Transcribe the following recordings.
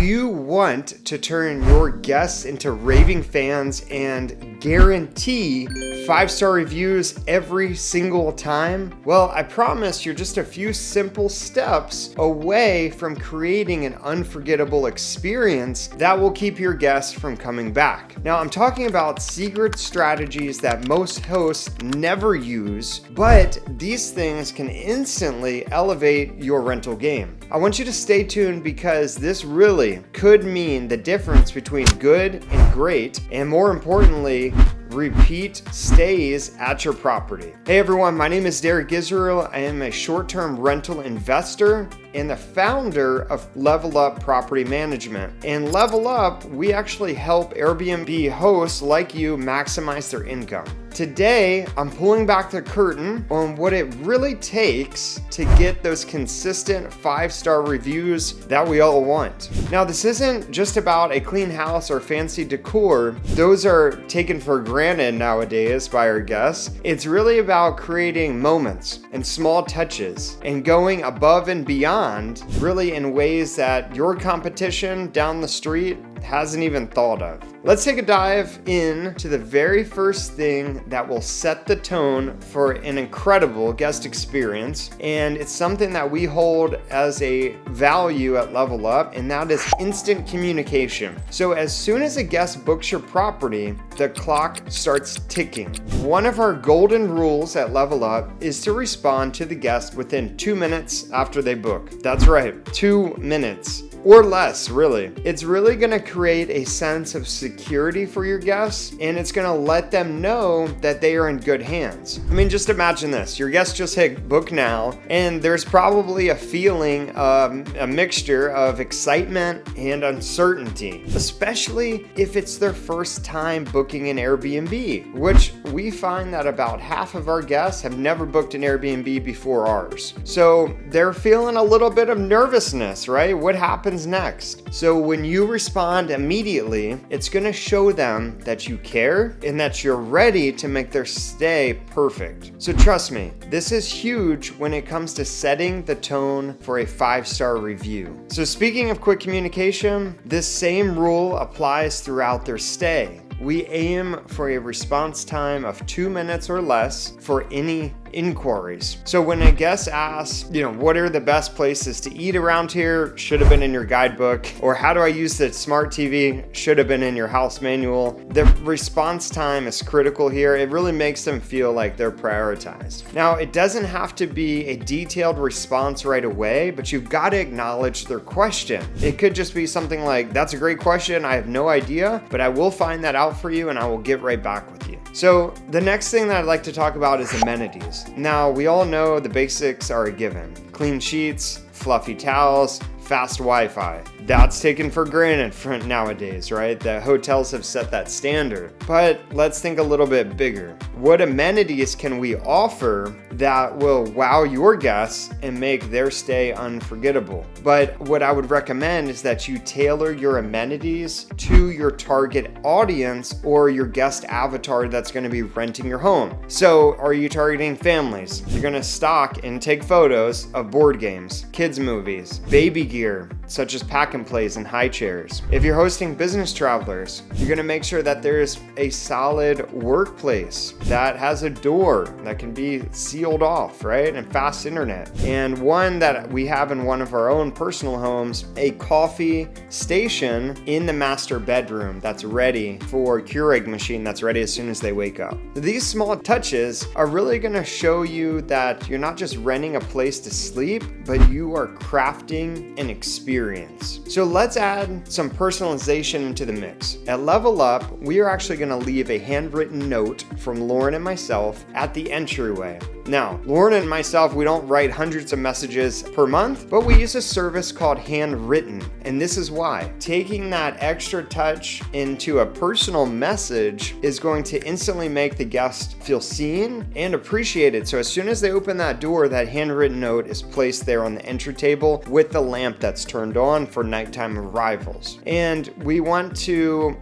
you want to turn your guests into raving fans and guarantee 5-star reviews every single time? Well, I promise you're just a few simple steps away from creating an unforgettable experience that will keep your guests from coming back. Now, I'm talking about secret strategies that most hosts never use, but these things can instantly elevate your rental game. I want you to stay tuned because this really could mean the difference between good and great, and more importantly, repeat stays at your property. Hey everyone, my name is Derek Israel. I am a short-term rental investor and the founder of LevelUp Property Management. And LevelUp, we actually help Airbnb hosts like you maximize their income. Today, I'm pulling back the curtain on what it really takes to get those consistent 5-star reviews that we all want. Now, this isn't just about a clean house or fancy decor. Those are taken for granted nowadays by our guests. It's really about creating moments and small touches and going above and beyond, really in ways that your competition down the street hasn't even thought of. Let's take a dive into the very first thing that will set the tone for an incredible guest experience. And it's something that we hold as a value at LevelUp, and that is instant communication. So as soon as a guest books your property, the clock starts ticking. One of our golden rules at LevelUp is to respond to the guest within 2 minutes after they book. That's right, 2 minutes. Or less, really. It's really gonna create a sense of security for your guests, and it's gonna let them know that they are in good hands. I mean, just imagine this. Your guests just hit book now, and there's probably a feeling, a mixture of excitement and uncertainty, especially if it's their first time booking an Airbnb, which we find that about half of our guests have never booked an Airbnb before ours. So they're feeling a little bit of nervousness, right? What happens next? So when you respond immediately, it's going to show them that you care and that you're ready to make their stay perfect. So trust me, this is huge when it comes to setting the tone for a 5-star review. So speaking of quick communication, this same rule applies throughout their stay. We aim for a response time of 2 minutes or less for any inquiries. So when a guest asks, what are the best places to eat around here? Should have been in your guidebook. Or how do I use the smart TV? Should have been in your house manual. The response time is critical here. It really makes them feel like they're prioritized. Now, it doesn't have to be a detailed response right away, but you've got to acknowledge their question. It could just be something like, that's a great question. I have no idea, but I will find that out for you and I will get right back with you. So the next thing that I'd like to talk about is amenities. Now, we all know the basics are a given. Clean sheets, fluffy towels, fast Wi-Fi. That's taken for granted nowadays, right? The hotels have set that standard. But let's think a little bit bigger. What amenities can we offer that will wow your guests and make their stay unforgettable? But what I would recommend is that you tailor your amenities to your target audience or your guest avatar that's going to be renting your home. So are you targeting families? You're going to stock and take photos of board games, kids movies, baby gear, such as pack and plays and high chairs. If you're hosting business travelers, you're going to make sure that there's a solid workplace that has a door that can be sealed off, right? And fast internet. And one that we have in one of our own personal homes, a coffee station in the master bedroom that's ready for Keurig machine that's ready as soon as they wake up. These small touches are really going to show you that you're not just renting a place to sleep, but you are crafting an experience. So let's add some personalization into the mix. At LevelUp, we are actually going to leave a handwritten note from Lauren and myself at the entryway. Now, Lauren and myself, we don't write hundreds of messages per month, but we use a service called Handwritten. And this is why. Taking that extra touch into a personal message is going to instantly make the guest feel seen and appreciated. So as soon as they open that door, that handwritten note is placed there on the entry table with the lamp that's turned on for nighttime arrivals. And we want to,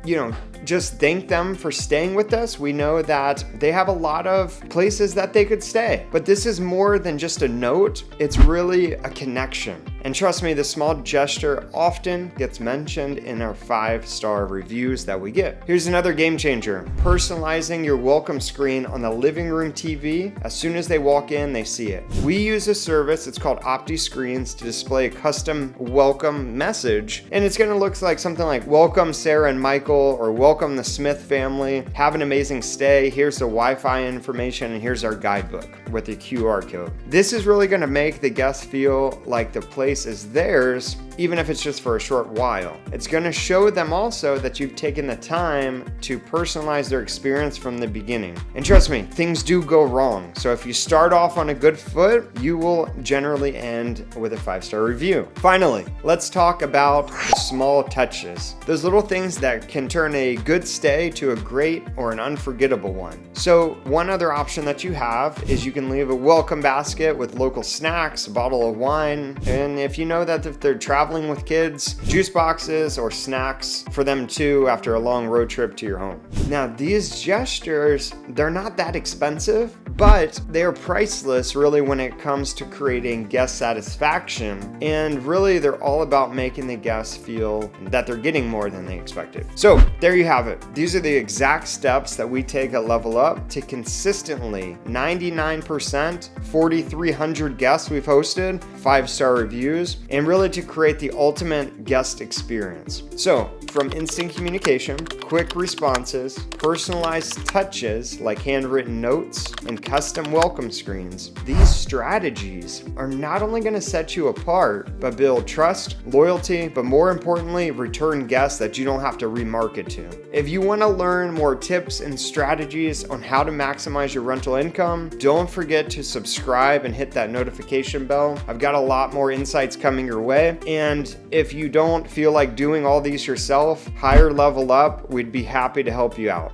just thank them for staying with us. We know that they have a lot of places that they could stay, but this is more than just a note. It's really a connection. And trust me, this small gesture often gets mentioned in our 5-star reviews that we get. Here's another game changer: personalizing your welcome screen on the living room TV. As soon as they walk in, they see it. We use a service, it's called OptiScreens, to display a custom welcome message, and it's gonna look like something like, welcome Sarah and Michael, or welcome the Smith family, have an amazing stay, here's the Wi-Fi information, and here's our guidebook with the QR code. This is really gonna make the guests feel like the place is theirs, even if it's just for a short while. It's gonna show them also that you've taken the time to personalize their experience from the beginning. And trust me, things do go wrong. So if you start off on a good foot, you will generally end with a 5-star review. Finally, let's talk about the small touches. Those little things that can turn a good stay to a great or an unforgettable one. So one other option that you have is you can leave a welcome basket with local snacks, a bottle of wine, and if you know that if they're traveling with kids, juice boxes or snacks for them too after a long road trip to your home. Now these gestures, they're not that expensive, but they are priceless really when it comes to creating guest satisfaction, and really they're all about making the guests feel that they're getting more than they expected. So there you have it. These are the exact steps that we take at LevelUp to consistently 99%, 4,300 guests we've hosted, 5-star reviews, and really to create the ultimate guest experience. So from instant communication, quick responses, personalized touches like handwritten notes, and custom welcome screens, these strategies are not only going to set you apart, but build trust, loyalty, but more importantly, return guests that you don't have to remarket to. If you want to learn more tips and strategies on how to maximize your rental income, don't forget to subscribe and hit that notification bell. I've got a lot more insights coming your way. And if you don't feel like doing all these yourself, hire LevelUp. We'd be happy to help you out.